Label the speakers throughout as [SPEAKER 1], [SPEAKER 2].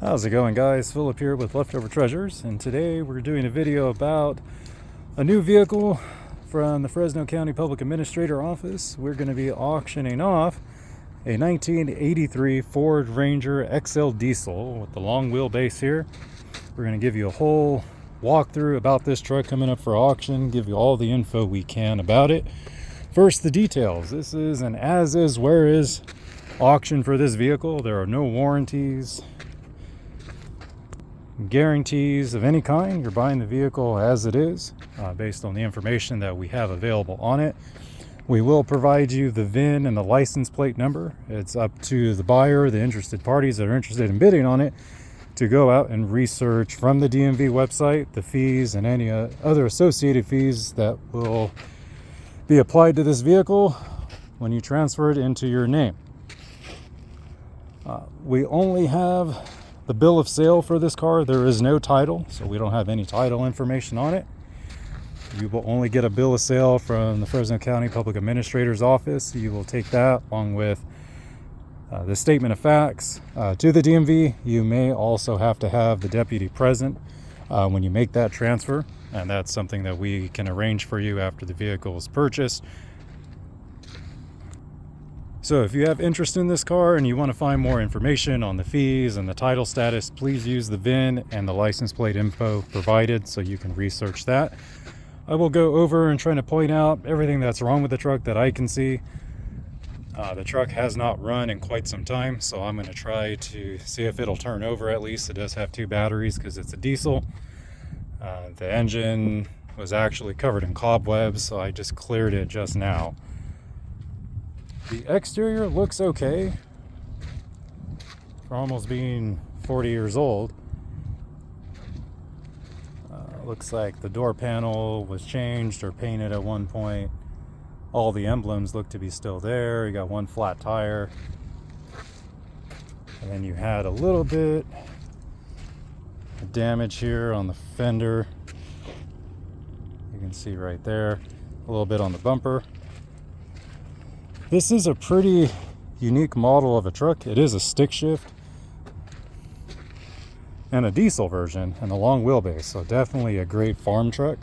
[SPEAKER 1] How's it going, guys? Philip here with Leftover Treasures, and today we're doing a video about a new vehicle from the Fresno County Public Administrator Office. We're going to be auctioning off a 1983 Ford Ranger XL diesel with the long wheelbase here. We're going to give you a whole walkthrough about this truck coming up for auction, give you all the info we can about it. First, the details. This is an as-is, where-is auction for this vehicle. There are no warranties, guarantees of any kind. You're buying the vehicle as it is, based on the information that we have available on it. We will provide you the VIN and the license plate number. It's up to the buyer, the interested parties that are interested in bidding on it, to go out and research from the DMV website the fees and any other associated fees that will be applied to this vehicle when you transfer it into your name. We only have the bill of sale for this car. There is no title, so we don't have any title information on it. You will only get a bill of sale from the Fresno County Public Administrator's Office. You will take that along with the statement of facts to the DMV. You may also have to have the deputy present when you make that transfer, and that's something that we can arrange for you after the vehicle is purchased. So if you have interest in this car and you want to find more information on the fees and the title status, please use the VIN and the license plate info provided so you can research that. I will go over and try to point out everything that's wrong with the truck that I can see. The truck has not run in quite some time, so I'm going to try to see if it'll turn over at least. It does have two batteries because it's a diesel. The engine was actually covered in cobwebs, so I just cleared it just now. The exterior looks okay for almost being 40 years old. Looks like the door panel was changed or painted at one point. All the emblems look to be still there. You got one flat tire. And then you had a little bit of damage here on the fender. You can see right there. A little bit on the bumper. This is a pretty unique model of a truck. It is a stick shift and a diesel version and a long wheelbase, so definitely a great farm truck.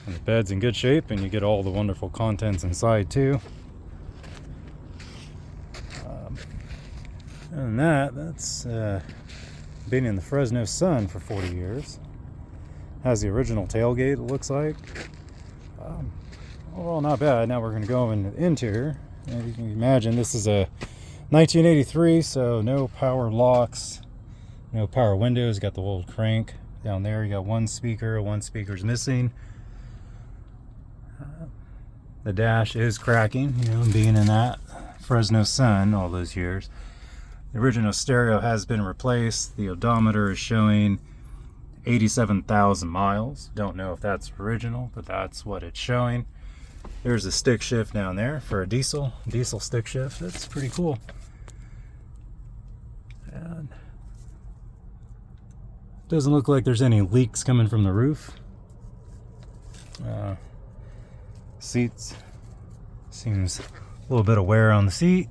[SPEAKER 1] And the bed's in good shape, and you get all the wonderful contents inside too. And that's been in the Fresno sun for 40 years. Has the original tailgate, it looks like. Well, not bad. Now we're going to go in the interior. And you can imagine this is a 1983, so no power locks, no power windows. Got the little crank down there. You got one speaker's missing. The dash is cracking, being in that Fresno sun all those years. The original stereo has been replaced. The odometer is showing 87,000 miles. Don't know if that's original, but that's what it's showing. There's a stick shift down there for a diesel stick shift. That's pretty cool. And doesn't look like there's any leaks coming from the roof. Seats, seems a little bit of wear on the seat.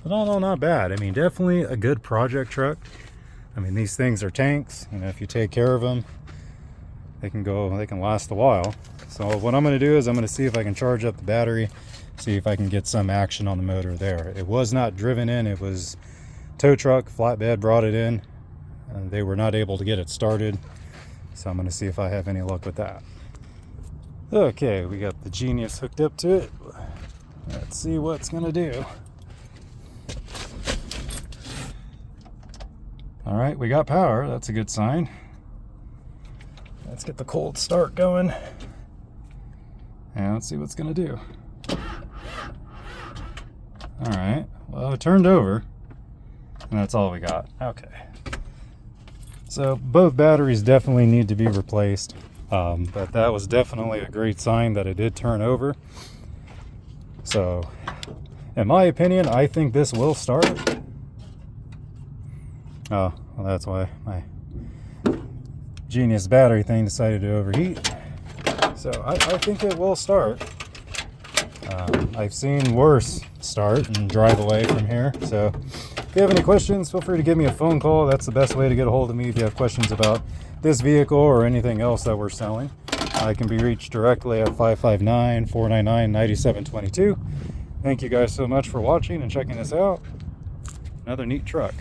[SPEAKER 1] But all in all, not bad. I mean, definitely a good project truck. I mean, these things are tanks. If you take care of them, they can last a while. So what I'm going to do is I'm going to see if I can charge up the battery, see if I can get some action on the motor there. It was not driven in. It was tow truck, flatbed brought it in, and they were not able to get it started. So I'm going to see if I have any luck with that. Okay, we got the Genius hooked up to it. Let's see what's going to do. All right, we got power. That's a good sign. Let's get the cold start going. And let's see what's going to do. All right, well, it turned over. And that's all we got. Okay. So both batteries definitely need to be replaced. But that was definitely a great sign that it did turn over. So, in my opinion, I think this will start. Oh, well, that's why my Genius battery thing decided to overheat. So I think it will start. I've seen worse start and drive away from here. So If you have any questions, feel free to give me a phone call. That's the best way to get a hold of me if you have questions about this vehicle or anything else that we're selling. I can be reached directly at 559-499-9722. Thank you guys so much for watching and checking this out. Another neat truck.